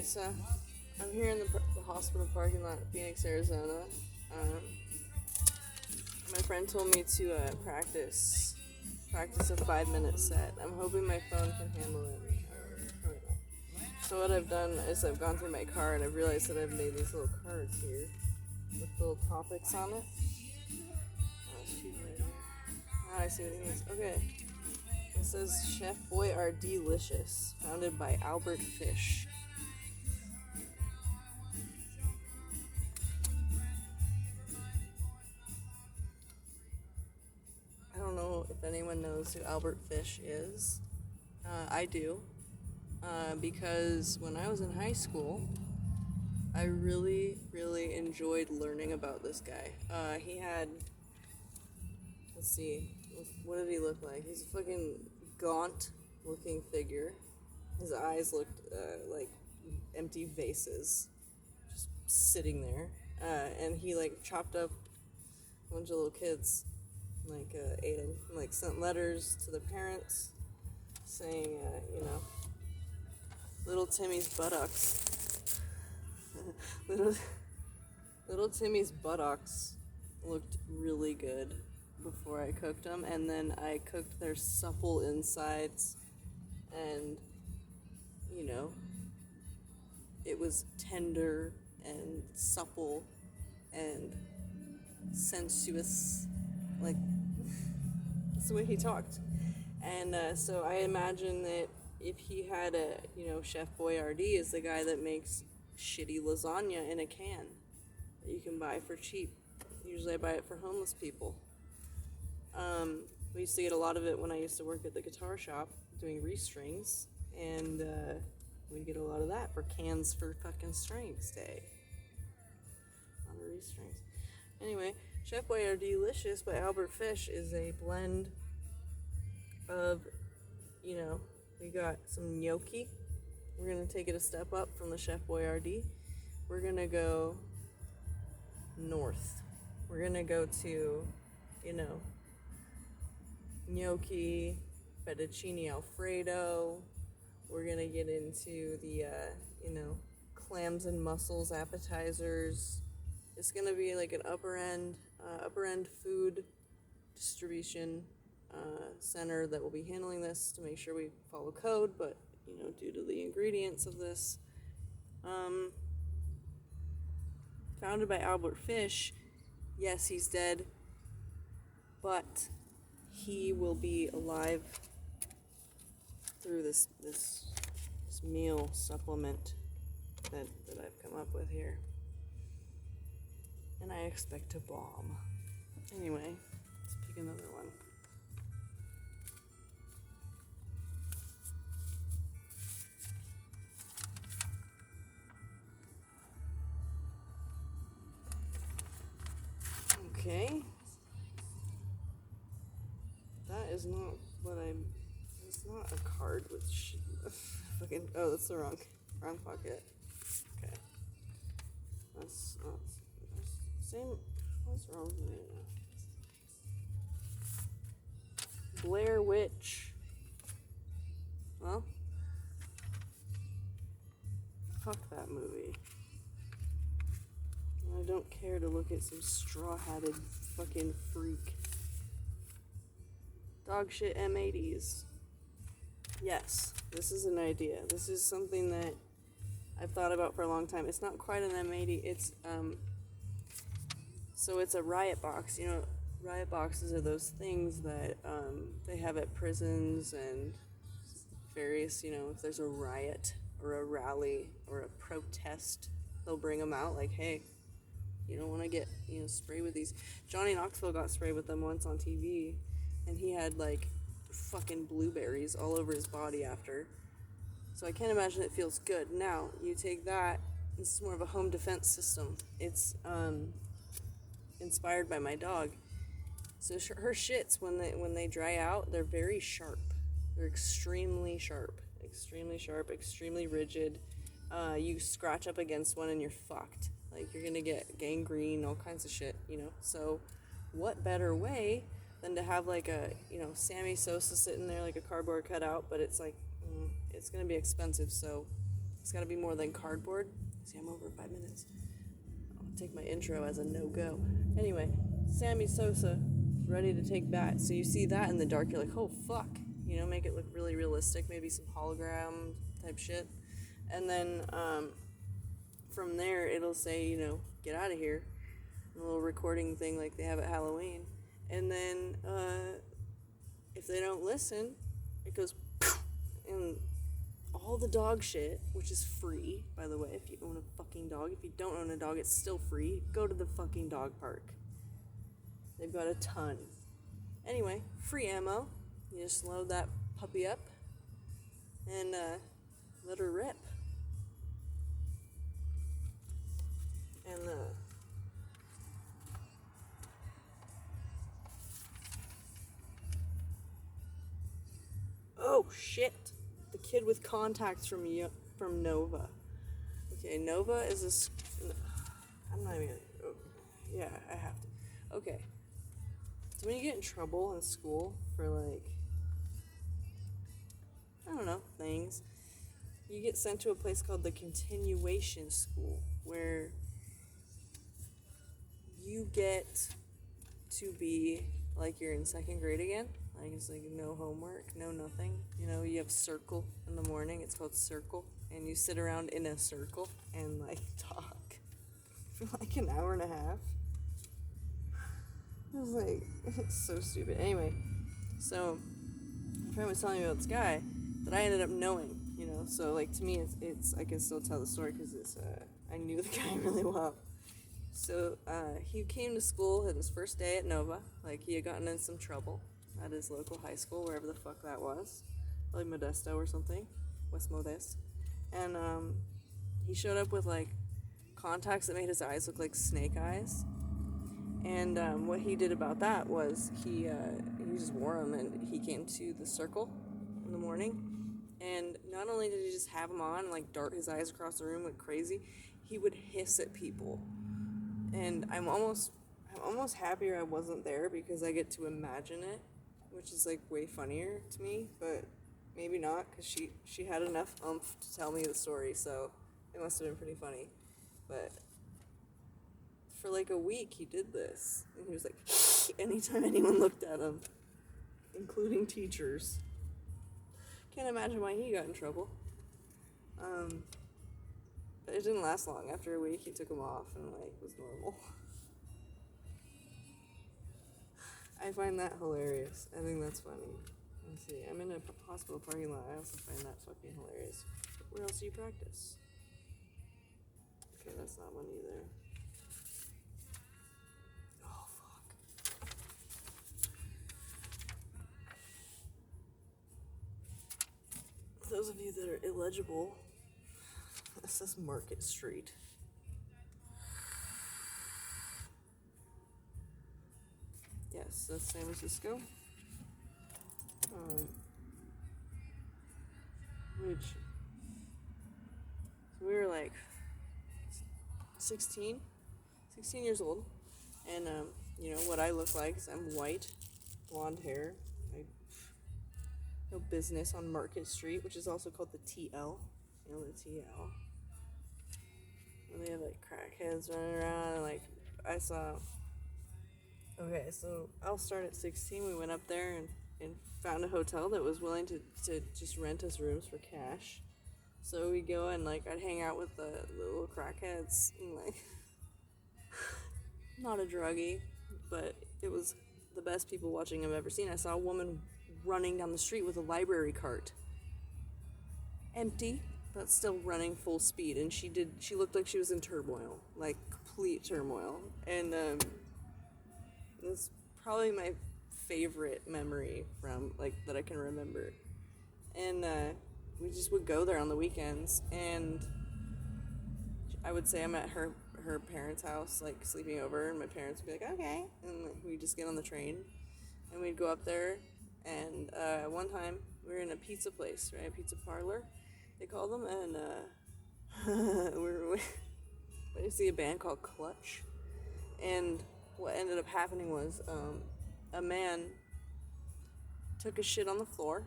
So I'm here in the hospital parking lot in Phoenix, Arizona. Um, my friend told me to practice a 5 minute set. I'm hoping my phone can handle it. Probably not. So what I've done is I've gone through my card and I've realized that I've made these little cards here with little topics on it. Oh, excuse me. Now I see what it means. Okay. It says Chef Boyardee-licious, founded by Albert Fish. I don't know if anyone knows who Albert Fish is. I do. Because when I was in high school, I really, really enjoyed learning about this guy. He had, let's see, what did he look like? He's a fucking gaunt looking figure. His eyes looked like empty vases, just sitting there. And he like chopped up a bunch of little kids, like ate them, like sent letters to the parents saying, little Timmy's buttocks. little, little Timmy's buttocks looked really good before I cooked them, and then I cooked their supple insides, and you know, it was tender and supple and sensuous, like that's the way he talked. And so I imagine that if he had Chef Boyardee is the guy that makes shitty lasagna in a can that you can buy for cheap. Usually I buy it for homeless people. We used to get a lot of it when I used to work at the guitar shop doing restrings, and we'd get a lot of that for cans for fucking strings day. On the restrings. Anyway, Chef Boyardee-licious by Albert Fish is a blend of, we got some gnocchi. We're gonna take it a step up from the Chef Boyardee. We're gonna go north. We're gonna go to, gnocchi, fettuccine alfredo. We're gonna get into the, clams and mussels appetizers. It's gonna be like an upper end food distribution center that will be handling this to make sure we follow code, but due to the ingredients of this, founded by Albert Fish. Yes, he's dead, but he will be alive through this meal supplement that I've come up with here, and I expect to bomb. Anyway, let's pick another one. Okay. That is not what I'm. It's not a card with fucking. Oh, that's the wrong pocket. Okay. That's not. Same. What's wrong with it? Blair Witch. Well, fuck that movie. I don't care to look at some straw-hatted fucking freak. Dog shit M80s. Yes, this is an idea. This is something that I've thought about for a long time. It's not quite an M80. It's so it's a riot box. Riot boxes are those things that they have at prisons and various. If there's a riot or a rally or a protest, they'll bring them out. Like, hey, you don't want to get sprayed with these. Johnny Knoxville got sprayed with them once on TV, and he had like fucking blueberries all over his body after. So I can't imagine it feels good. Now you take that. This is more of a home defense system. It's inspired by my dog. So her shits when they dry out, they're very sharp. They're extremely sharp, extremely rigid. You scratch up against one and you're fucked. Like, you're gonna get gangrene, all kinds of shit, So what better way than to have like a, Sammy Sosa sitting there like a cardboard cutout, but it's like, it's gonna be expensive. So It's got to be more than cardboard. See, I'm over 5 minutes. I'll take my intro as a no-go. Anyway, Sammy Sosa is ready to take bat. So you see that in the dark, you're like, oh, fuck. You know, make it look really realistic, maybe some hologram type shit. And then from there, it'll say, you know, get out of here. A little recording thing like they have at Halloween. And then if they don't listen, it goes and all the dog shit, which is free, by the way, if you own a fucking dog. If you don't own a dog, it's still free. Go to the fucking dog park. They've got a ton. Anyway, free ammo. You just load that puppy up and let her rip. And oh shit! The kid with contacts from Nova. Okay, Nova is I'm not even. Yeah, I have to. Okay. So when you get in trouble in school for like, I don't know, things, you get sent to a place called the continuation school, where you get to be like you're in second grade again. Like it's like no homework, no nothing. You know, you have circle in the morning. It's called circle, and you sit around in a circle and like talk for like an hour and a half. I was like, it's so stupid. Anyway, so my friend was telling me about this guy that I ended up knowing. You know, so like to me, it's I can still tell the story because it's I knew the guy really well. So he came to school at his first day at Nova. Like he had gotten in some trouble at his local high school, wherever the fuck that was, like Modesto or something, West Modesto. And he showed up with like contacts that made his eyes look like snake eyes. And what he did about that was he just wore them, and he came to the circle in the morning. And not only did he just have them on and like dart his eyes across the room like crazy, he would hiss at people. And I'm almost happier I wasn't there because I get to imagine it, which is like way funnier to me, but maybe not because she had enough oomph to tell me the story, so it must have been pretty funny. But for like a week he did this, and he was like anytime anyone looked at him, including teachers. Can't imagine why he got in trouble. But it didn't last long. After a week he took them off and like was normal. I find that hilarious. I think that's funny. Let's see. I'm in a hospital parking lot. I also find that fucking hilarious. Where else do you practice? Okay, that's not one either. Oh, fuck. Those of you that are illegible, this says Market Street. Yes, that's San Francisco. So we were like 16 years old, and you know what I look like is I'm white, blonde hair. I no business on Market Street, which is also called the TL. You know the TL. And they have like crackheads running around, and like I saw. Okay, so I'll start at 16. We went up there and found a hotel that was willing to just rent us rooms for cash. So we go and like I'd hang out with the little crackheads and like not a druggie, but it was the best people watching I've ever seen. I saw a woman running down the street with a library cart. Empty, but still running full speed, and she looked like she was in turmoil, like complete turmoil. And it's probably my favorite memory from like that I can remember. And we just would go there on the weekends, and I would say I'm at her parents' house, like sleeping over, and my parents would be like, okay, and like, we'd just get on the train, and we'd go up there. And one time we were in a pizza place, right, a pizza parlor, they call them, and we went to see a band called Clutch, and what ended up happening was a man took a shit on the floor,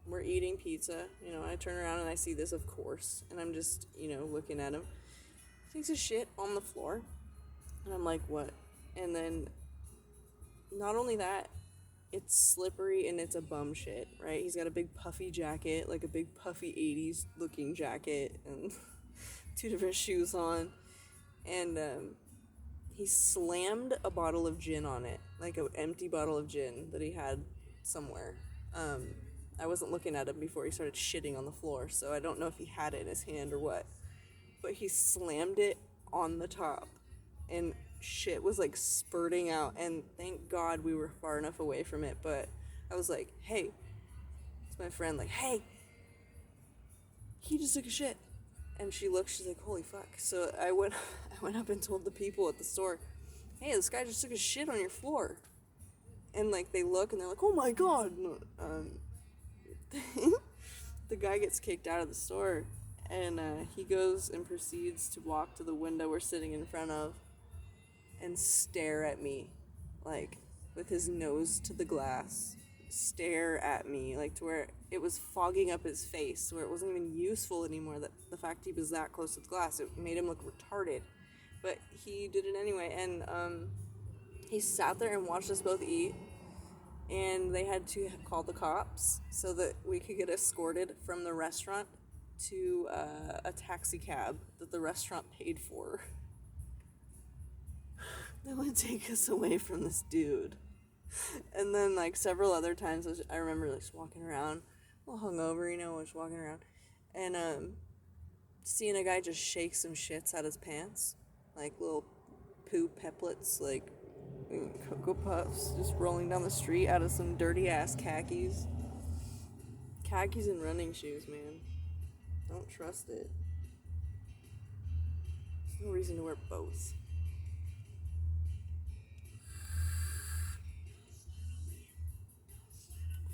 we're eating pizza. You know, I turn around and I see this, of course, and I'm just, looking at him. He takes a shit on the floor, and I'm like, what? And then, not only that, it's slippery and it's a bum shit, right? He's got a big puffy jacket, like a big puffy 80s looking jacket, and two different shoes on. And he slammed a bottle of gin on it, like an empty bottle of gin that he had somewhere. I wasn't looking at him before he started shitting on the floor, so I don't know if he had it in his hand or what. But he slammed it on the top, and shit was like spurting out, and thank God we were far enough away from it. But I was like, hey, it's my friend, like, hey, he just took a shit. And she looked, she's like, holy fuck. So I went up and told the people at the store, hey, this guy just took a shit on your floor. And like they look and they're like, oh my God. The guy gets kicked out of the store, and he goes and proceeds to walk to the window we're sitting in front of and stare at me, like, with his nose to the glass, stare at me, like, to where it was fogging up his face, where it wasn't even useful anymore, that the fact he was that close to the glass, it made him look retarded. But he did it anyway, and he sat there and watched us both eat, and they had to call the cops so that we could get escorted from the restaurant to a taxi cab that the restaurant paid for. That would take us away from this dude. And then, like, several other times, I remember, like, just walking around, a little hungover, just walking around, and seeing a guy just shake some shits out his pants, like little poo peplets, like Cocoa Puffs, just rolling down the street out of some dirty ass khakis. Khakis and running shoes, man. Don't trust it. There's no reason to wear both.